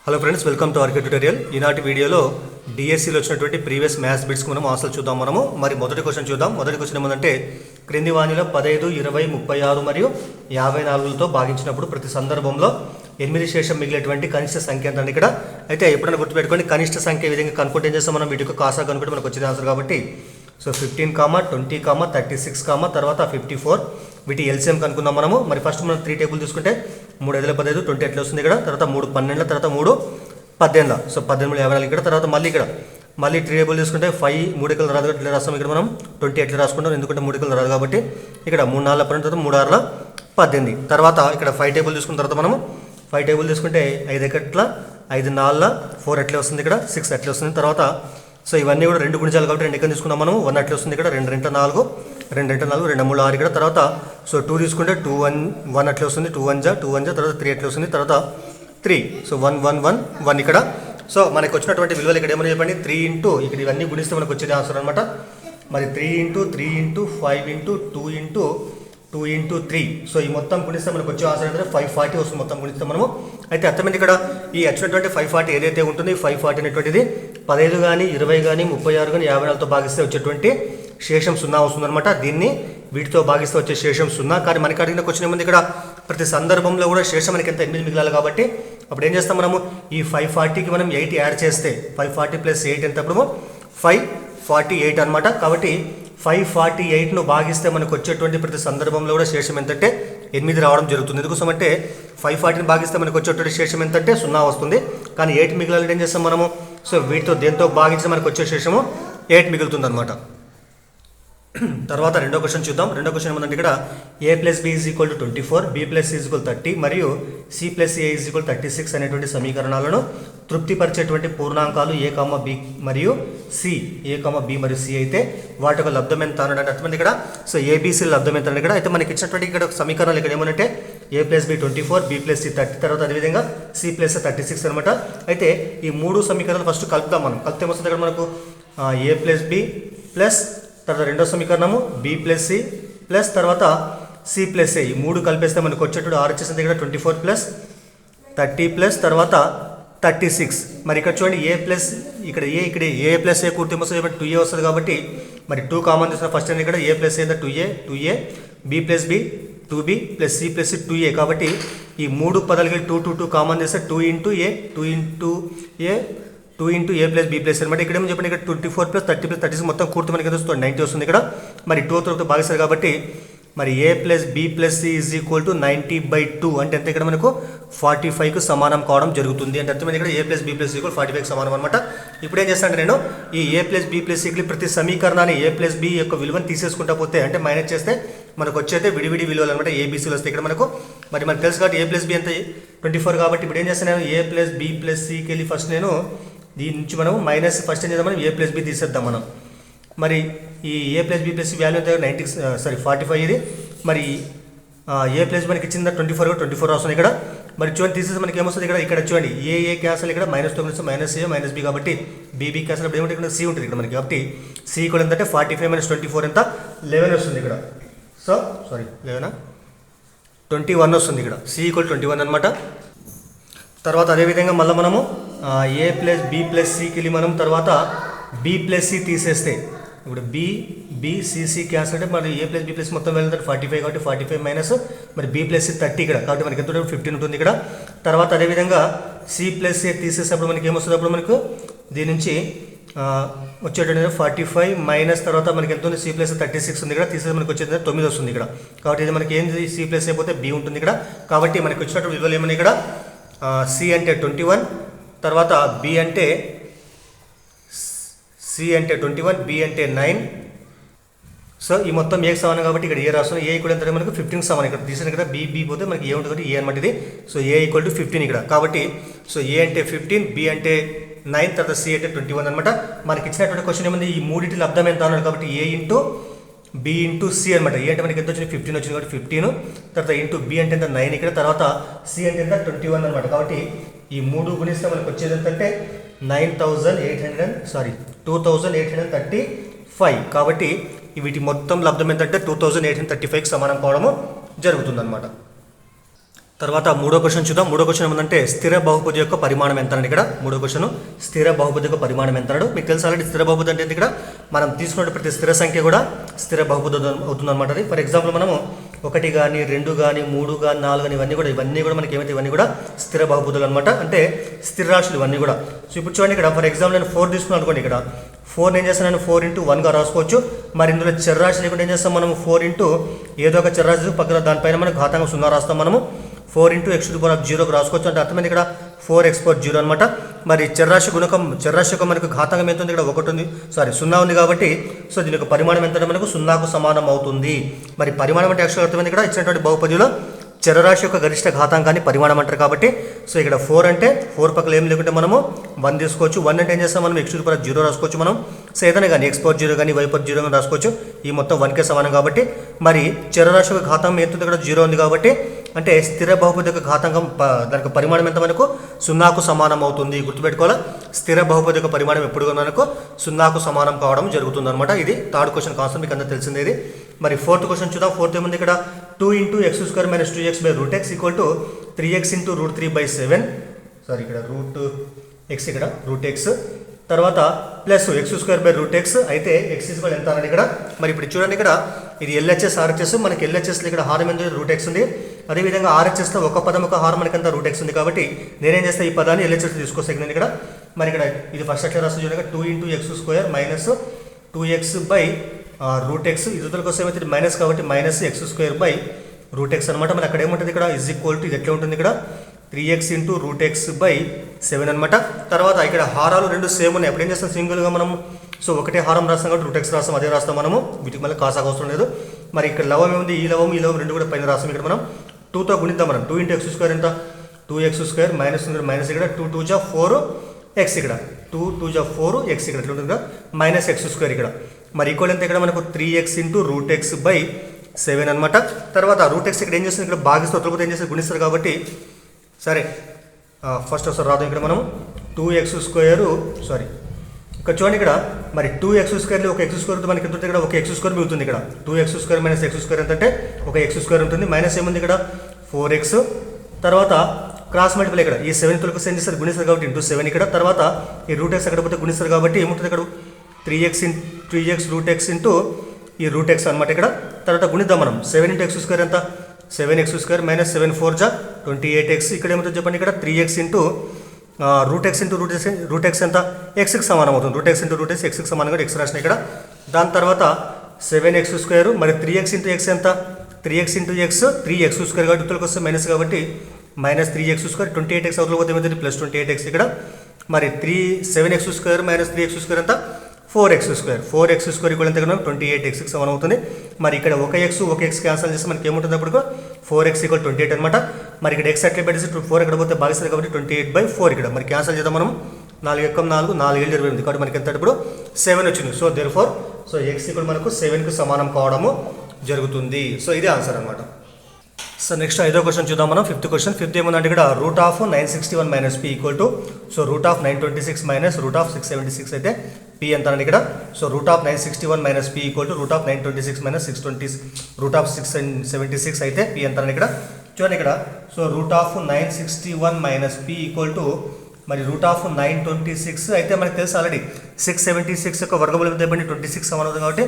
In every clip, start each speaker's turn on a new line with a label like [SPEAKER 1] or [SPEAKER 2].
[SPEAKER 1] Hello friends, welcome to RK tutorial. ఈనాటి వీడియోలో డిఎస్సిలో వచ్చినటువంటి ప్రీవియస్ మ్యాథ్స్ బిట్స్కి మనం ఆన్సర్ చూద్దాం. మరి మొదటి క్వశ్చన్ చూద్దాం. మొదటి క్వశ్చన్ ఏమంటే, క్రింది వాణిలో 15, 20, 36 మరియు 54లతో భాగించినప్పుడు ప్రతి సందర్భంలో 8 శేషం మిగిలేటువంటి కనిష్ట సంఖ్య అంటే ఇక్కడ అయితే ఎప్పుడైనా గుర్తుపెట్టుకోండి, కనిష్ట సంఖ్య విధంగా కనుక్కుంటే ఏం చేస్తాం మనం, వీటికి కాసా కనుక్కుంటే మనకు వచ్చేది ఆన్సర్. కాబట్టి 15, 20, 36, తర్వాత 54 వీటి ఎల్సిఎం కనుక్కుందాం మనము. మరి ఫస్ట్ మనం 3 టేబుల్ తీసుకుంటే 3 5 15 20 ఎట్లా వస్తుంది ఇక్కడ, తర్వాత 3 12, తర్వాత 3 18. సో 18 54 ఇక్కడ, తర్వాత మళ్ళీ 3 టేబుల్ తీసుకుంటే 5 3 ఎక్కలు రాదు ఎట్లా రాస్తాం ఇక్కడ మనం 20 ఎట్లా రాసుకుంటాం, ఎందుకంటే 3 ఎక్కలు రాదు కాబట్టి ఇక్కడ 3 4 12, తర్వాత 3 6 18. తర్వాత ఇక్కడ 5 టేబుల్ తీసుకున్న తర్వాత మనము 5 టేబుల్ తీసుకుంటే 5 ఎట్లా 5 4 4 ఎట్లా వస్తుంది ఇక్కడ, 6 ఎట్లా వస్తుంది. తర్వాత సో ఇవన్నీ కూడా 2 గుణించాలి కాబట్టి 2 ఎక్కడ తీసుకున్నాం మనం, 1 అట్లా వస్తుంది ఇక్కడ, 2 2 4 2 2 4 2 3 6 ఇక్కడ. తర్వాత సో 2 తీసుకుంటే 2 1 1 అట్లా వస్తుంది, 2 1 2 1 తర్వాత 3 ఎట్లా వస్తుంది, తర్వాత 3 సో 1 1 1 1 ఇక్కడ. సో మనకు వచ్చినటువంటి విలువలు ఇక్కడ ఏమని చెప్పండి, 3 ఇంటూ ఇక్కడ ఇవన్నీ గుణిస్తే మనకు వచ్చేది ఆన్సర్ అనమాట. మరి 3 into 3 into 5 into 2 into 2 into 3. So ఈ మొత్తం గుణిస్తే మనకు వచ్చే ఆన్సర్ అయితే 540 వస్తుంది మొత్తం గుణిస్తే మనము. అయితే అర్థమైంది ఇక్కడ ఈ వచ్చినటువంటి 540 ఏదైతే ఉంటుంది, 540 అనేటువంటిది 15 కానీ 20 కానీ 36 కానీ 54తో భాగిస్తే వచ్చేటువంటి శేషం 0 వస్తుందన్నమాట. దీన్ని వీటితో భాగిస్తే వచ్చే శేషం 0. కానీ మనకి అడిగిన క్వశ్చన్ ఏముంది ఇక్కడ, ప్రతి సందర్భంలో కూడా శేషం మనకి ఎంత 8 మిగిలాలి కాబట్టి అప్పుడు ఏం చేస్తాం మనము, ఈ 540కి మనం 8 యాడ్ చేస్తే 540 ప్లస్ 8 ఎంత, అప్పుడు 548 అనమాట. కాబట్టి 548ను భాగిస్తే మనకు వచ్చేటువంటి ప్రతి సందర్భంలో కూడా శేషం ఎంతంటే 8 రావడం జరుగుతుంది. ఎందుకోసం అంటే 540ని భాగిస్తే మనకు వచ్చేటువంటి శేషం ఎంతంటే 0 వస్తుంది. కానీ 8 మిగిలాలంటే ఏం చేస్తాం మనము, సో వీటితో దేంతో భాగించి మనకు వచ్చే శేషము 8 మిగులుతుంది అనమాట. తర్వాత రెండో క్వశ్చన్ చూద్దాం. రెండో క్వశ్చన్ ఏమంటే ఇక్కడ a plus B is equal to 24, b plus C is equal 30 మరియు c plus A is equal 36 అనేటువంటి సమీకరణాలను తృప్తిపరిచేటువంటి పూర్ణాంకాలు a, b మరియు c, a, b మరియు c అయితే వాటి యొక్క లబ్ధం ఎంత అని అర్థమైంది ఇక్కడ. సో ఏబిసి లబ్ధం ఎంత అని ఇక్కడ. అయితే మనకి ఇచ్చినటువంటి ఇక్కడ సమీకరణాలు ఇక్కడ ఏమంటే a plus B 24, b plus C 30, తర్వాత అదేవిధంగా c ప్లస్ 36 అనమాట. అయితే ఈ 3 సమీకరణాలు ఫస్ట్ కలుపుదాం మనం. కలిపితే ఏమొస్తుంది ఇక్కడ మనకు a ప్లస్ బి ప్లస్ తర్వాత రెండో సమీకరణము b ప్లస్ సి ప్లస్ తర్వాత c ప్లస్ ఏ, ఈ 3 కలిపేస్తే మనకు వచ్చేటప్పుడు ఆర్ వచ్చేసింది ఇక్కడ 24 ప్లస్ 30 ప్లస్ తర్వాత 36. మరి ఇక్కడ చూడండి a ప్లస్ ఇక్కడ ఏ ప్లస్ ఏ కూర్తి వస్తుంది 2a వస్తుంది కాబట్టి మరి 2 కామన్ చేసిన ఫస్ట్ అండ్ ఇక్కడ a plus A 2a b plus B 2b plus c plus 2a. కాబట్టి ఈ 3 పదాలకి 2 2 2 కామన్ చేస్తే 2 into a plus B plus అనమాట. ఇక్కడ ఏమో చెప్పండి, ఇక్కడ 24 ప్లస్ 30 ప్లస్ 36 మొత్తం కూర్తి మనకి ఎంత వస్తుంది 90 వస్తుంది ఇక్కడ. మరి 2 తర్వాత భాగిస్తారు కాబట్టి మరి a plus B plus C is equal to 90/2 అంటే ఎంత ఇక్కడ మనకు 45కు సమానం కావడం జరుగుతుంది. అంటే అర్థమైంది ఇక్కడ a plus B plus equal 45కి సమానం అనమాట. ఇప్పుడు ఏం చేస్తాను నేను, ఈ a plus B plus equal ప్రతి సమీకరణాన్ని a ప్లస్ బి యొక్క విలువను తీసేసుకుంటా పోతే అంటే మైనస్ చేస్తే మనకు వచ్చేది విడివిడి విలువలు అనమాట, ఏబీసీలు వస్తాయి ఇక్కడ మనకు. మరి మనకు తెలుసు కాబట్టి a ప్లస్ బి ఎంత 24 కాబట్టి ఇప్పుడు ఏం చేస్తాను నేను, a ప్లస్ బి ప్లస్ సికి వెళ్ళి ఫస్ట్ నేను దీని నుంచి మనం మైనస్ ఫస్ట్ ఏం చేద్దాం, మనం a ప్లస్ బి తీసేద్దాం మనం. మరి ఈ a plus B plus value ఎంత 45 ఇది. మరి a ప్లస్ మనకి ఇచ్చింది 24 వస్తుంది ఇక్కడ. మరి చూడండి తీసేసి మనకి ఏమొస్తుంది ఇక్కడ చూడండి ఏ క్యాన్సల్ ఇక్కడ -తో మైనస్ ఏ మైనస్ బి కాబట్టి బీబీ క్యాన్సల్ ఇప్పుడు ఏమంటే ఇక్కడ సి ఉంటుంది ఇక్కడ మనకి. కాబట్టి సి కూడా ఏంటంటే 45 - 24 ఎంత 11 వస్తుంది ఇక్కడ. సో 21 వస్తుంది ఇక్కడ, సి ఈక్వల్ 21 అనమాట. తర్వాత అదేవిధంగా మళ్ళీ మనము a ప్లస్ బి ప్లస్ సికి వెళ్ళి మనం తర్వాత b ప్లస్ సి తీసేస్తే ఇప్పుడు బి క్యాన్సల్ అంటే మరి a ప్లస్ బి ప్లస్ మొత్తం వెళ్ళిందంటే 45 కాబట్టి 45 మైనస్ మరి b ప్లస్ సి 30 ఇక్కడ కాబట్టి మనకి ఎంత 15 ఉంటుంది ఇక్కడ. తర్వాత అదేవిధంగా c ప్లస్ ఏ తీసేసేటప్పుడు మనకి ఏమొస్తుంది, అప్పుడు మనకు దీని నుంచి వచ్చేటప్పుడు 45 మైనస్ తర్వాత మనకి ఎంత ఉంది, c ప్లస్ 36 ఉంది ఇక్కడ. తీసేసి మనకి వచ్చేది 9 వస్తుంది ఇక్కడ. కాబట్టి ఇది మనకి ఏంది, c ప్లస్ అయిపోతే b ఉంటుంది ఇక్కడ. కాబట్టి మనకి వచ్చినట్టు విలువలు ఏమన్నా ఇక్కడ c అంటే 21, తర్వాత b అంటే c అంటే 21, b అంటే 9. సో ఈ మొత్తం ఏకి సమానం కాబట్టి ఇక్కడ ఏ రాస్తాం, ఏ ఈక్వల్ ఎంత మనకు 15కి సమానం. ఇక్కడ తీసిన కదా బి పోతే మనకి ఏ ఉంటుంది ఏ అనమాట ఇది. సో ఏ ఈక్వల్ టు 15 ఇక్కడ. కాబట్టి సో ఏ అంటే 15, బి అంటే 9, తర్వాత సి అంటే 21 అనమాట. మనకి ఇచ్చినటువంటి క్వశ్చన్ ఏముంది, ఈ మూడింటి లబ్ధం ఎంత అన్నాడు కాబట్టి ఏ ఇంటూ బి ఇంటూ సి అనమాట. ఏ అంటే మనకి ఎంత వచ్చింది 15 వచ్చింది కాబట్టి 15, తర్వాత ఇంటూ బి అంటే ఎంత 9 ఇక్కడ, తర్వాత సి అంటే ఎంత 21 అనమాట. కాబట్టి ఈ 3 గుణిస్తే మనకు వచ్చేది ఎంతంటే 2835. కాబట్టి వీటి మొత్తం లబ్ధం ఏంటంటే 2835కి సమానం కావడము జరుగుతుందన్నమాట. తర్వాత మూడో క్వశ్చన్ చూద్దాం. మూడో క్వశ్చన్ ఏమంటే స్థిర బహుపది యొక్క పరిమాణం ఎంత అండి. ఇక్కడ మూడో క్వశ్చన్ స్థిర బహుపది యొక్క పరిమాణం ఎంత అన్నాడు. మీకు తెలుసు ఆల్రెడీ స్థిర బహుపది అంటే ఇక్కడ మనం తీసుకున్న ప్రతి స్థిర సంఖ్య కూడా స్థిర బహుపది అవుతుంది అనమాట. ఫర్ ఎగ్జాంపుల్ మనము 1 కానీ 2 కానీ 3 కానీ 4 కానీ ఇవన్నీ కూడా మనకి ఏమైతే ఇవన్నీ కూడా స్థిర బహుపదులు అనమాట. అంటే స్థిర రాశులు ఇవన్నీ కూడా. సో ఇప్పుడు చూడండి ఇక్కడ ఫర్ ఎగ్జాంపుల్ నేను 4 తీసుకున్నాను అనుకోండి. ఇక్కడ 4 ఏం చేస్తాను నేను 4 × 1గా రాసుకోవచ్చు. మరి ఇందులో చర్రాశి లేకుండా ఏం చేస్తాం మనము 4 × ఏదో ఒక చర్రాశి పక్కన దానిపైన మనం ఘాతంగా 0 రాస్తాం. మనము 4 × x⁴ రాసుకోవచ్చు. అంటే అర్థమైంది ఇక్కడ 4x⁴ అనమాట. మరి చర్రాశి యొక్క మనకు ఘాతాంగం ఎంత ఉంది. ఇక్కడ 1 ఉంది, 0 ఉంది కాబట్టి సో దీని యొక్క పరిమాణం ఎంత మనకు 0కు సమానం అవుతుంది. మరి పరిమాణం అంటే యాక్చువల్గా అర్థమైంది ఇక్కడ ఇచ్చినటువంటి బహుపదిలో చరరాశి యొక్క గరిష్ట ఘాతాంకాన్ని పరిమాణం అంటారు కాబట్టి సో ఇక్కడ 4 అంటే 4 పక్కన ఏం లేకుంటే మనము 1 తీసుకోవచ్చు. 1 అంటే ఏం చేస్తాం మనం x⁴ రాసుకోవచ్చు. మనం సో ఏదైనా కానీ x⁴ కానీ y⁴ కానీ రాసుకోవచ్చు. ఈ మొత్తం 1కే సమానం కాబట్టి మరి చరరాశి యొక్క ఘాతాంకం ఎంత ఉంది. ఇక్కడ 0 ఉంది కాబట్టి అంటే స్థిర బహుపది యొక్క ఘాతాంకం దానికి పరిమాణం ఎంత మనకు 0కు సమానం అవుతుంది. గుర్తుపెట్టుకోవాలా, స్థిర బహుపది యొక్క పరిమాణం ఎప్పుడు మనకు 0కు సమానం కావడం జరుగుతుంది అనమాట. ఇది థర్డ్ క్వశ్చన్ కాన్సెప్ట్ మీకు అందరూ తెలిసిందే ఇది. మరి ఫోర్త్ క్వశ్చన్ చూద్దాం. ఫోర్త్ ఏముంది ఇక్కడ 2 × x² - 2x/√x = 3x × √3/7. ఇక్కడ √x ఇక్కడ √x తర్వాత ప్లస్ x² √x అయితే x ఎంత అన్నది ఇక్కడ. మరి ఇప్పుడు చూడండి ఇక్కడ ఇది LHS RHS. మనకి LHS ఇక్కడ హారం ఎంత √x ఉంది. అదేవిధంగా RHSలో ఒక పదం ఒక హారం మనకంతా √x ఉంది కాబట్టి నేనేం చేస్తా ఈ పదాన్ని LHS తీసుకొస్తాను నేను ఇక్కడ. మరి ఇక్కడ ఇది ఫస్ట్ అట్లా రాస్తుంది చూడండి 2 × x² - 2x/√x ఇదులకు వస్తే ఏమైతే మైనస్ కాబట్టి -x² / అనమాట. మరి అక్కడ ఏముంటుంది ఇక్కడ ఇది ఎట్లా ఉంటుంది ఇక్కడ 3x × √x/7 అనమాట. తర్వాత ఇక్కడ హారాలు రెండు సేమ్ ఉన్నాయి. అప్పుడు ఏం చేస్తాం సింగిల్గా మనం సో ఒకటే హారం రాస్తాం కాబట్టి √x రాస్తాం, అదే రాస్తాం మనము. వీటికి మళ్ళీ కాసాగా అవసరం లేదు. మరి ఇక్కడ లవం ఏముంది ఈ లవం రెండు కూడా పైన రాస్తాం. ఇక్కడ మనం 2తో గుణిద్దాం. మనం 2 × x² ఎంత 2x² మైనస్ ఇక్కడ 2 × 2 = 4x ఇక్కడ 2 × 2 = 4x ఇక్కడ ఎట్లా ఉంటుంది -x² ఇక్కడ. మరి ఈక్వల్ ఎంత ఇక్కడ మనకు 3x × √x/7 అనమాట. తర్వాత √x ఇక్కడ ఏం చేస్తుంది ఇక్కడ భాగిస్తూ ఉత్తరపోతే ఏం చేస్తుంది గుణిస్తారు కాబట్టి సరే ఫస్ట్ ఒకసారి రాదు ఇక్కడ మనం 2x² ఇక్కడ చూడండి ఇక్కడ మరి 2x² ఒక x² మనకి ఎంత ఉంటుంది ఇక్కడ ఒక x² మిగులుతుంది. ఇక్కడ 2x² - x² ఎంత అంటే ఒక x² ఉంటుంది. మైనస్ ఏముంది ఇక్కడ 4x తర్వాత క్రాస్ మల్టిప్లై ఇక్కడ ఈ 7 తొలకి ఏం చేస్తారు గుణిస్తారు కాబట్టి × 7 ఇక్కడ. తర్వాత ఈ √x అక్కడ పోతే గుణిస్తారు కాబట్టి ఏముంటుంది ఇక్కడ 3x √x ఈ √x అనమాట ఇక్కడ. తర్వాత గుణిద్దాం మనం 7 × x² ఎంత 7x² - 7 4 = 28x. ఇక్కడ ఏమవుతుంది చెప్పండి ఇక్కడ 3x × √x ఎంత xకి సమానం అవుతుంది. √x × √x xకి సమానం కూడా x రాసిన ఇక్కడ. దాని తర్వాత 7x² మరి 3x × x ఎంత 3x × x 3x² కాబట్టి ఉత్తరకు వస్తే మైనస్ కాబట్టి -3x² 28x అవుతుంది పోతే ఏమవుతుంది +28x ఇక్కడ. మరి 7x² - 3x² ఎంత 4x² కూడా ఎంత 28xకి సమానం అవుతుంది. మరి ఇక్కడ ఒక x క్యాన్సల్ చేస్తే మనకి ఏముంటుంది అప్పుడు 4x = 28 అనమాట. మరి ఇక్కడ x అట్లే పెట్టేసి 4 ఎక్కడ పోతే భాగిస్తుంది కాబట్టి 28/4 ఇక్కడ. మరి క్యాన్సల్ చేద్దాం మనం 4 × 4 = 4 × 28 కాబట్టి మనకి ఎంత ఇప్పుడు 7 వచ్చింది. సో దేర్ఫోర్ సో x ఇక్కడ మనకు 7కి సమానం కావడము జరుగుతుంది. సో ఇదే ఆన్సర్ అనమాట. సో నెక్స్ట్ 5వ క్వశ్చన్ చూద్దాం మనం. 5th question. 5th ఏముందంటే ఇక్కడ √961 - p = సో √926 - √676 అయితే p ఎంత అండి ఇక్కడ. సో √961 - p = √926 - √676 అయితే p ఎంత అండి ఇక్కడ. చూడండి ఇక్కడ సో √961 - p = మరి √926 అయితే మనకు తెలుసు ఆల్రెడీ 676 యొక్క వర్గమూలం ఎంత 26 సమానం అవుతుంది కాబట్టి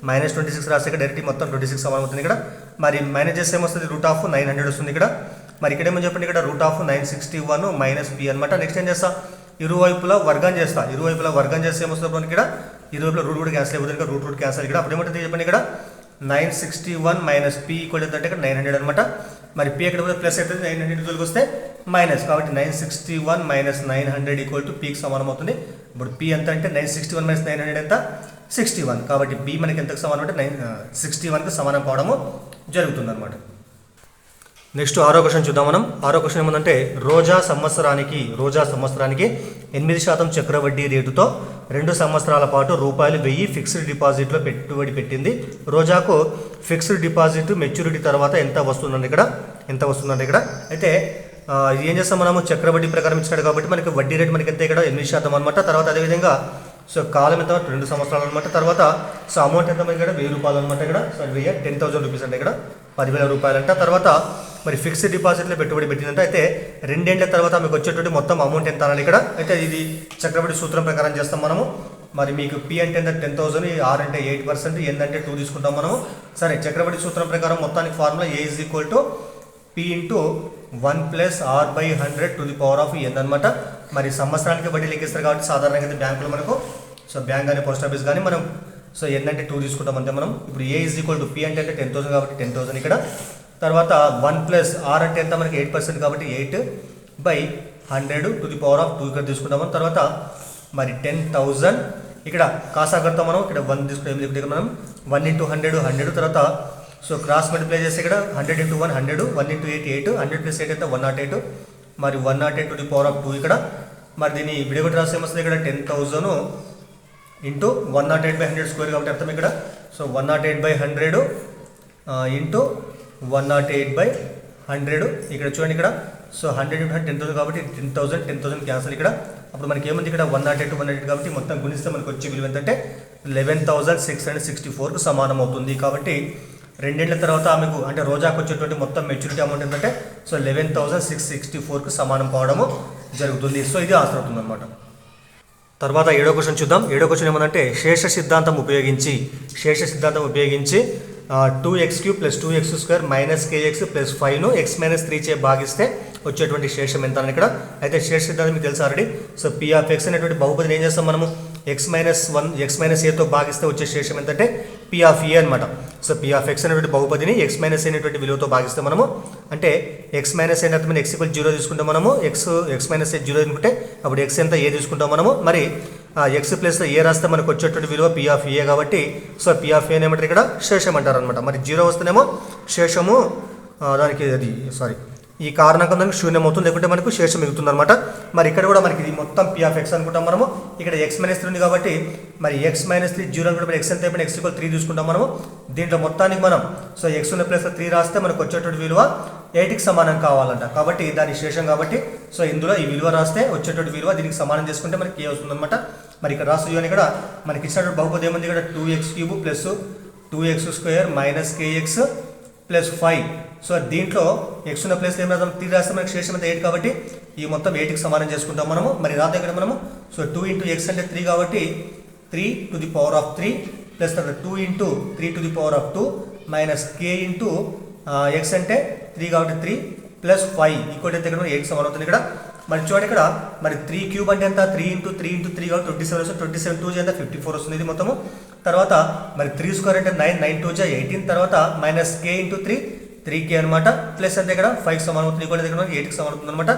[SPEAKER 1] -26 రాస్తే ఇక్కడ డైరెక్ట్ మొత్తం 26 సమానం అవుతుంది ఇక్కడ. మరి మైనస్ చేస్తే ఏమొస్తుంది √900 వస్తుంది ఇక్కడ. మరి ఇక్కడ ఏమో చెప్పండి ఇక్కడ √961 - p అనమాట. నెక్స్ట్ ఏం చేస్తా ఇరువైపులా వర్గం చేస్తా. ఇరువైపులా వర్గం చేస్తే ఏమొస్తుంది మనకి ఇక్కడ ఇరువైపులా రూట్ క్యాన్సిల్ అయిపోతుంది. ఇక్కడ రూట్ క్యాన్సిల్ ఇక్కడ. అప్పుడు ఏమంటుంది చెప్పండి ఇక్కడ 961 - p = అంటే ఇక్కడ 900 అనమాట. మరి p ఎక్కడ పోతే ప్లస్ అవుతుంది 900 తోలికి వస్తే మైనస్ కాబట్టి 961 - 900 = p కి సమానం అవుతుంది. ఇప్పుడు p ఎంత అంటే 961 - 900 ఎంత 61 కాబట్టి b మనకి ఎంతకు సమానం అంటే 61కి సమానం కావడము జరుగుతుంది అనమాట. నెక్స్ట్ 6వ క్వశ్చన్ చూద్దాం మనం. 6వ క్వశ్చన్ ఏమందంటే రోజా సంవత్సరానికి 8% చక్రవడ్డీ రేటుతో 2 సంవత్సరాల పాటు రూ1000 ఫిక్స్డ్ డిపాజిట్లో పెట్టుబడి పెట్టింది. రోజాకు ఫిక్స్డ్ డిపాజిట్ మెచ్యూరిటీ తర్వాత ఎంత వస్తుందండి ఇక్కడ అయితే ఏం చేస్తాం మనము చక్రవడ్డీ ప్రకారం ఇచ్చినాడు కాబట్టి మనకి వడ్డీ రేటు మనకి ఎంత ఇక్కడ 8% అనమాట. తర్వాత అదేవిధంగా సో కాలం ఎంత 2 సంవత్సరాలు అనమాట. తర్వాత సో అమౌంట్ ఎంత మనకి ఇక్కడ 1000 రూపాయలు అనమాట ఇక్కడ. సో 10,000 రూపీస్ అంటే ఇక్కడ 10,000 రూపాయలు అంట. తర్వాత మరి ఫిక్స్డ్ డిపాజిట్లో పెట్టుబడి పెట్టిందంటే అయితే 2 ఏళ్ల తర్వాత మీకు వచ్చేటువంటి మొత్తం అమౌంట్ ఎంత అనాలి ఇక్కడ. అయితే ఇది చక్రవడ్డీ సూత్రం ప్రకారం చేస్తాం మనము. మరి మీకు పి అంటే 10,000, ఆర్ అంటే 8%, ఎన్ అంటే 2 తీసుకుంటాం మనము. సరే, చక్రవడ్డీ సూత్రం ప్రకారం మొత్తానికి formula A is equal to P into 1 plus R by 100 to the power of N అనమాట. మరి సంవత్సరానికి వడ్డీ లెక్కిస్తారు కాబట్టి సాధారణంగా అయితే బ్యాంకులో మనకు సో బ్యాంక్ కానీ పోస్ట్ ఆఫీస్ కానీ మనం సో ఎన్ అంటే 2 తీసుకుంటాం అంతే మనం. ఇప్పుడు ఏ ఈజ్ ఈక్వల్ టు పి అంటే 10,000 కాబట్టి 10,000 ఇక్కడ. తర్వాత 1 ప్లస్ ఆర్ అంటే ఎంత మనకి 8% కాబట్టి 8 by 100 to the power of 2 ఇక్కడ తీసుకుంటాము. తర్వాత మరి 10,000 ఇక్కడ కాసాగడతాం మనం. ఇక్కడ 1 తీసుకుంటాం ఇక్కడ మనం 1 ఇంటూ 100 100. తర్వాత సో క్రాస్ మల్టిప్లై చేస్తే ఇక్కడ 100 ఇంటూ 1 100, 1 ఇంటూ 8 8, 100 ప్లస్ 8 అయితే 108, మరి 108 టు ది పవర్ ఆఫ్ 2 ఇక్కడ. మరి దీన్ని విడిగొట్టి రాస్తే ఏమొస్తుంది ఇక్కడ 10,000 ఇంటూ 108 బై 100 స్క్వేర్ కాబట్టి అర్థం ఇక్కడ. సో 108 బై 100 ఇంటూ 108 బై 100 ఇక్కడ చూడండి ఇక్కడ. సో 100 ఇంటూ 10,000 కాబట్టి 10,000 క్యాన్సల్ ఇక్కడ. అప్పుడు మనకి ఏముంది ఇక్కడ 108 108 కాబట్టి మొత్తం గుణిస్తే మనకు వచ్చే విలువ ఎంతంటే 11,664కు సమానం అవుతుంది. కాబట్టి 2 ఏళ్ల తర్వాత ఆమెకు అంటే రోజాకు వచ్చేటువంటి మొత్తం మెచ్యూరిటీ అమౌంట్ ఏంటంటే సో 11,664కు సమానం కావడము జరుగుతుంది. సో ఇది ఆన్సర్ అవుతుంది అనమాట. తర్వాత 7వ క్వశ్చన్ చూద్దాం. 7వ క్వశ్చన్ ఏమంటే శేష సిద్ధాంతం ఉపయోగించి 2x³ + 2x² - kx + 5ను x - 3 చే భాగిస్తే వచ్చేటువంటి శేషం ఎంత అని ఇక్కడ. అయితే శేష సిద్ధాంతం మీకు తెలుసు already. So p of x అనేటువంటి బహుపదిని ఏం చేస్తాం మనము x - 1 x - aతో భాగిస్తే వచ్చే శేషం ఏంటంటే p ఆఫ్ a అనమాట. సో p ఆఫ్ x అనేటువంటి బహుపదిని x - a అనేటువంటి విలువతో భాగిస్తే మనము అంటే x - a అంటే మనం x = 0 తీసుకుంటాం మనము. x - a 0 అనుకుంటే అప్పుడు x ఎంత a తీసుకుంటాం మనము. మరి x ప్లస్ a రాస్తే మనకు వచ్చేటువంటి విలువ p ఆఫ్ a కాబట్టి సో p ఆఫ్ a ఏమంటారు ఇక్కడ శేషం అంటారు అనమాట. మరి 0 వస్తేనేమో శేషము దానికి అది ఈ కారణాంకం దానికి శూన్యం అవుతుంది, లేకుంటే మనకు శేషం మిగుతుంది అనమాట. మరి ఇక్కడ కూడా మనకి ఇది మొత్తం p ఆఫ్ x అనుకుంటాం మనము. ఇక్కడ x - 3 ఉంది కాబట్టి మరి x - 3 0 అనుకుంటే x ఎంత అయిపోయినా x = 3 తీసుకుంటాం మనము. దీంట్లో మొత్తానికి మనం సో x ఉన్న ప్లస్ 3 రాస్తే మనకు వచ్చేటువంటి విలువ 8కి సమానం కావాలంట. కాబట్టి దాని శేషం కాబట్టి సో ఇందులో ఈ విలువ రాస్తే వచ్చేటువంటి విలువ దీనికి సమానం చేసుకుంటే మనకి ఏ వస్తుంది అనమాట. మరి ఇక్కడ రాస్తూ ఇక్కడ మనకి ఇచ్చినటువంటి బహుపది ఏముంది ఇక్కడ 2x³ + 2x² - kx + 5. సో దీంట్లో x ఉన్న ప్లేస్ ఏం రాద్దాం 3 రాస్తే మనకి శేషం అయితే 8 కాబట్టి ఈ మొత్తం 8కి సమానం చేసుకుంటాం మనము. మరి రాద్దాం ఇక్కడ మనము సో 2 ఇంటూ x అంటే 3 కాబట్టి 3 to the power of 3 plus 2 into 3 to the power of 2 minus k into x అంటే 3 కాబట్టి 3 ప్లస్ 5 ఈక్వల్ అయితే ఇక్కడ 8కి సమానం అవుతుంది ఇక్కడ. మరి చూడండి ఇక్కడ మరి 3³ అంటే ఎంత 3 ఇంటూ 3 ఇంటూ 3 కాబట్టి 27 వస్తుంది. 27 2 ఎంత 54 వస్తుంది ఇది మొత్తము. తర్వాత మరి 3² అంటే 9 9 2 18. తర్వాత మైనస్ k ఇంటూ 3 3k అనమాట. ప్లస్ అంటే ఇక్కడ 5కి సమానం అవుతుంది, ఈక్వల్ అయితే ఇక్కడ 8కి సమానం అవుతుంది అనమాట.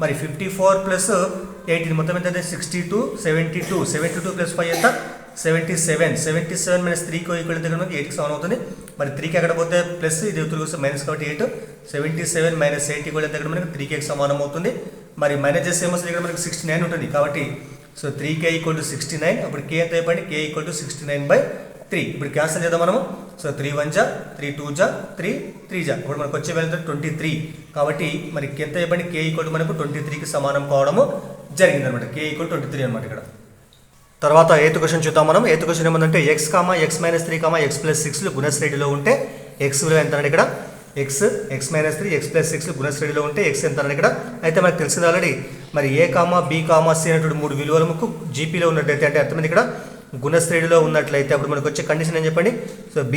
[SPEAKER 1] మరి 54 ప్లస్ 18 మొత్తం ఎంత అయితే 62 72 72 ప్లస్ 5 ఎంత 77 77 మైనస్ 3 ఈక్వల్ అయితే ఇక్కడ 8కి సమానం అవుతుంది. మరి 3కి అక్కడ పోతే ప్లస్ ఇది ఉత్తరం వస్తే మైనస్ కాబట్టి 8 77 మైనస్ 8 ఈక్వల్ అయితే ఇక్కడ మనకి 3kకి సమానం అవుతుంది. మరి మైనస్ చేస్తే ఏమొస్తుంది ఇక్కడ మనకి 69 ఉంటుంది కాబట్టి సో 3k = 69. అప్పుడు k ఎంత అయిపోయింది k = 69/3. ఇప్పుడు క్యాన్సిల్ చేద్దాం మనము. సో 3 1 జా 3 2 జా 3 3 జా ఇప్పుడు మనకు వచ్చే వాల్యూ 23. కాబట్టి మరి ఎంత అయిపోయింది k = మనకు 23కి సమానం కావడము జరిగింది అనమాట. k = 23 అనమాట ఇక్కడ. తర్వాత 8th క్వశ్చన్ చూద్దాం మనం. 8th క్వశ్చన్ ఏమందంటే x, x - 3, x + 6లు గుణశ్రేణిలో ఉంటే x విలువ ఎంత అంటే ఇక్కడ x - 3 x + 6లు గుణశ్రేణిలో ఉంటే x ఎంత అంటే ఇక్కడ. అయితే మనకు తెలిసింది ఆల్రెడీ మరి a, b, c అనేటువంటి 3 విలువలు మనకు జీపీలో ఉన్నట్లయితే అంటే అర్థమైంది ఇక్కడ గుణశ్రేణిలో ఉన్నట్లయితే అప్పుడు మనకు వచ్చే కండిషన్ ఏం చెప్పండి. సో b²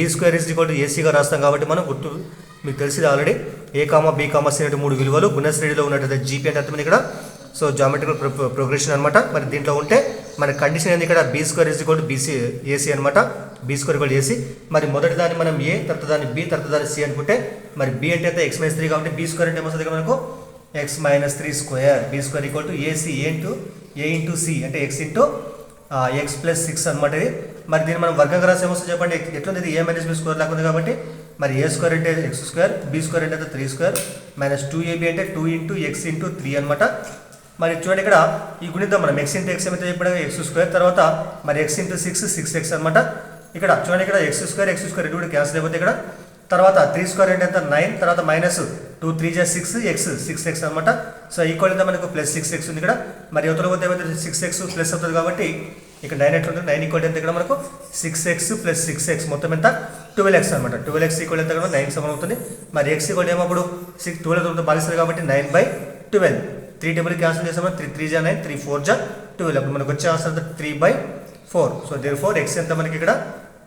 [SPEAKER 1] = ac గా రాస్తాం కాబట్టి మనం గుర్తు మీకు తెలిసింది ఆల్రెడీ a, b, c అనేటువంటి 3 విలువలు గుణశ్రేణిలో ఉన్నట్లయితే జీపీ అంటే అర్థమైంది ఇక్కడ సో జామెట్రికల్ ప్రోగ్రెషన్ అనమాట. మరి దీంట్లో ఉంటే మన కండిషన్ ఏంది ఇక్కడ b² = bc ac అనమాట. b² = ac. మరి మొదటి దాన్ని మనం a, తర్వాత దాన్ని b, తర్వాత దాన్ని c అనుకుంటే మరి b అంటే ఎంత x - 3 కాబట్టి b² అంటే ఏమొస్తుంది ఇక్కడ మనకు x - 3² b² = ac a into c అంటే x ఇంటూ x + 6 అనమాట ఇది. మరి దీన్ని మనం వర్గంగా రాసి ఏమొస్తుంది చెప్పండి ఎట్లుంది ఇది a - b² లాగా ఉంది కాబట్టి మరి a² అంటే x², b² అంటే 3² మైనస్ 2ab అంటే 2 ఇంటూ x ఇంటూ 3 అనమాట. మరి చూడండి ఇక్కడ ఈ గుణిద్దాం మనం x ఇంటూ x ఏమైతే చెప్పాడు x², తర్వాత మరి x ఇంటూ 6 6x అనమాట. ఇక్కడ చూడండి ఇక్కడ x² రెండు కూడా క్యాన్సిల్ అయిపోతే ఇక్కడ. తర్వాత 3² అంటే ఎంత 9, తర్వాత మైనస్ 2 3 జా 6x అనమాట. సో ఈక్వల్ అయితే మనకు ప్లస్ 6x ఉంది ఇక్కడ. మరి అవతల పోతే ఏమైతే 6x ప్లస్ అవుతుంది కాబట్టి ఇక్కడ 9 ఎట్లుంటుంది 9 ఈక్వల్ ఎంత ఇక్కడ మనకు 6x ప్లస్ 6x మొత్తం ఎంత 12x అనమాట 12x ఈక్వల్ ఎంత కూడా 9 సమానం అవుతుంది మరి x ఈక్వల్ ఏమప్పుడు 6 12 భాగిస్తారు కాబట్టి 9/12 3 టేబుల్ క్యాన్సిల్ చేసాము 3 3 జా 9 3 4 జా 12 అప్పుడు మనకు వచ్చే ఆన్సర్ 3/4 సో దేర్ఫోర్ x ఎంత మనకి ఇక్కడ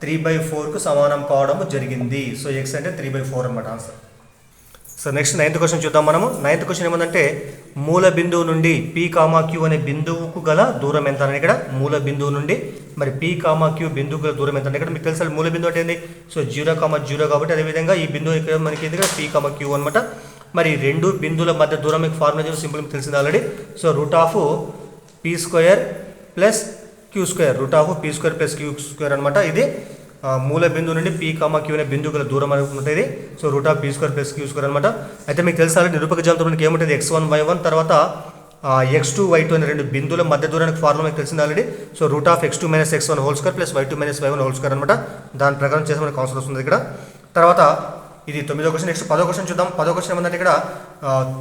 [SPEAKER 1] 3/4 కు సమానం కావడం జరిగింది సో x అంటే 3/4 అన్నమాట answer so next 9th question చూద్దాం మనము 9th క్వశ్చన్ ఏమందంటే మూల బిందువు నుండి p, q అనే బిందువుకు గల దూరం ఎంత అని ఇక్కడ మూల బిందువు నుండి మరి p, q బిందువుకు గల దూరం ఎంత ఇక్కడ మీకు తెలుసా మూల బిందువు అంటే ఏంది సో 0,0 కాబట్టి అదే విధంగా ఈ బిందువు ఇక్కడ మనకి ఎందుకంటే p, q అన్నమాట మరి రెండు బిందువుల మధ్య దూరం మీకు ఫార్ములా చేసి సింపుల్ మీకు తెలిసింది already so √p² plus q² √p² plus q² అనమాట ఇది మూల బిందువు నుండి p, q అనే బిందువు గల దూరం ఉంటుంది సో √p² ప్లస్ q² అనమాట అయితే మీకు తెలుసా నిరూపక జామెట్రీకి ఏముంటుంది x1 y1 తర్వాత x2 y2 అనే రెండు బిందువుల మధ్య దూరానికి ఫార్ములా మీకు తెలిసింది already so √x2 - x1 whole square plus y2 - y1 whole square అనమాట దాని ప్రకారం చేసి మనకు ఆన్సర్ వస్తుంది ఇక్కడ తర్వాత ఇది 9వ క్వశ్చన్ నెక్స్ట్ 10వ క్వశ్చన్ చూద్దాం 10వ క్వశ్చన్ ఏమంటే ఇక్కడ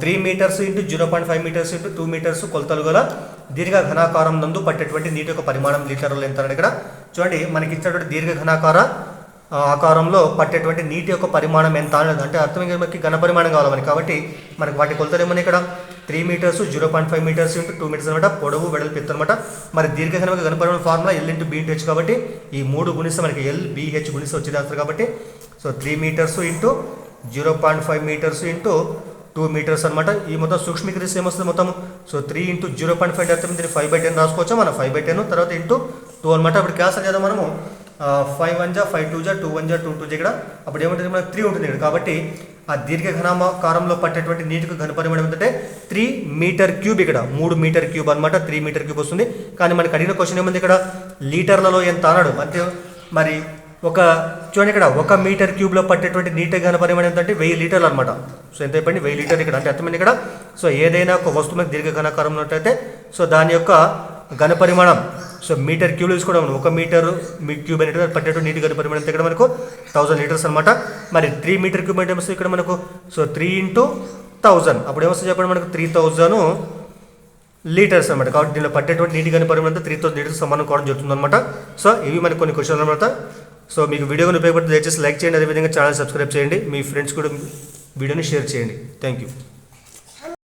[SPEAKER 1] 3 meters into 0.5 meters into 2 meters కొలతలు గల దీర్ఘ ఘనాకారం నందు పట్టేటువంటి నీటి యొక్క పరిమాణం లీటర్లు ఎంత అని ఇక్కడ చూడండి మనకి ఇచ్చినటువంటి దీర్ఘ ఘనాకార ఆకారంలో పట్టేటువంటి నీటి యొక్క పరిమాణం ఎంత అనేది అంటే అర్థం మనకి ఘన పరిమాణం కావాలి మనకి కాబట్టి మనకి వాటి కొలతలు ఏమన్నా ఇక్కడ 3 మీటర్స్ 0.5 మీటర్స్ ఇంటూ 2 మీటర్స్ అనమాట పొడవు వెడల్పు ఎత్తు అనమాట మరి దీర్ఘ ఘన పరిమాణ ఫార్ములా L × B × H కాబట్టి ఈ మూడు గుణిస్తే మనకి LBH గుణిస్తే వచ్చేది ఆన్సర్ కాబట్టి so 3 meters into 0.5 meters into 2 meters అనమాట ఈ మొత్తం సూక్ష్మీకరిస్తే ఏమొస్తుంది మొత్తం సో 3 ఇంటూ 0.5 అర్థం దీన్ని 5/10 రాసుకోవచ్చా మనం 5/10 తర్వాత ఇంటూ 2 అనమాట అప్పుడు క్యాన్సల్ చేద్దాం మనము 5 1 జా 5 2 జా 2 1 జా 2 2 ఇక్కడ అప్పుడు ఏముంటుంది మనకు 3 ఉంటుంది ఇక్కడ కాబట్టి ఆ దీర్ఘ ఘనాకారంలో పట్టేటువంటి నీటికి ఘన పరిమాణం ఏంటంటే 3 మీటర్ క్యూబ్ ఇక్కడ 3 మీటర్ క్యూబ్ అనమాట 3 మీటర్ క్యూబ్ వస్తుంది కానీ మనకు అడిగిన క్వశ్చన్ ఏముంది ఇక్కడ లీటర్లలో ఎంత అన్నాడు అంటే మరి ఒక చూడండి ఇక్కడ 1 మీటర్ క్యూబ్లో పట్టేటువంటి నీటి ఘన పరిమాణం ఎంత అంటే 1000 లీటర్లు అనమాట సో ఎంత అయిపోయింది 1000 లీటర్ ఇక్కడ అంటే అర్థమైంది ఇక్కడ సో ఏదైనా ఒక వస్తువు మీద దీర్ఘ ఘనాకారం ఉన్నట్టయితే సో దాని యొక్క ఘన పరిమాణం సో మీటర్ క్యూబ్లో తీసుకోవడం 1 మీటర్ క్యూబ్ అనేది పట్టేటువంటి నీటి ఘన పరిమాణం ఎంత ఇక్కడ మనకు 1000 లీటర్స్ అనమాట మరి 3 మీటర్ క్యూబ్ అంటే ఏమొస్తుంది ఇక్కడ మనకు సో 3 × 1000 అప్పుడు ఏమొస్తుంది చెప్పండి మనకు 3000 లీటర్స్ అనమాట కాబట్టి దీనిలో పట్టేటువంటి నీటి ఘన పరిమాణం అంతా 3000 లీటర్స్ సమానం కావడం జరుగుతుంది అనమాట సో ఇవి మనకు కొన్ని క్వశ్చన్లు అనమాట సో మీకు వీడియోని ఉపయోగపడితే దయచేసి లైక్ చేయండి అదేవిధంగా ఛానల్ సబ్స్క్రైబ్ చేయండి మీ ఫ్రెండ్స్ కూడా వీడియోని షేర్ చేయండి థ్యాంక్ యూ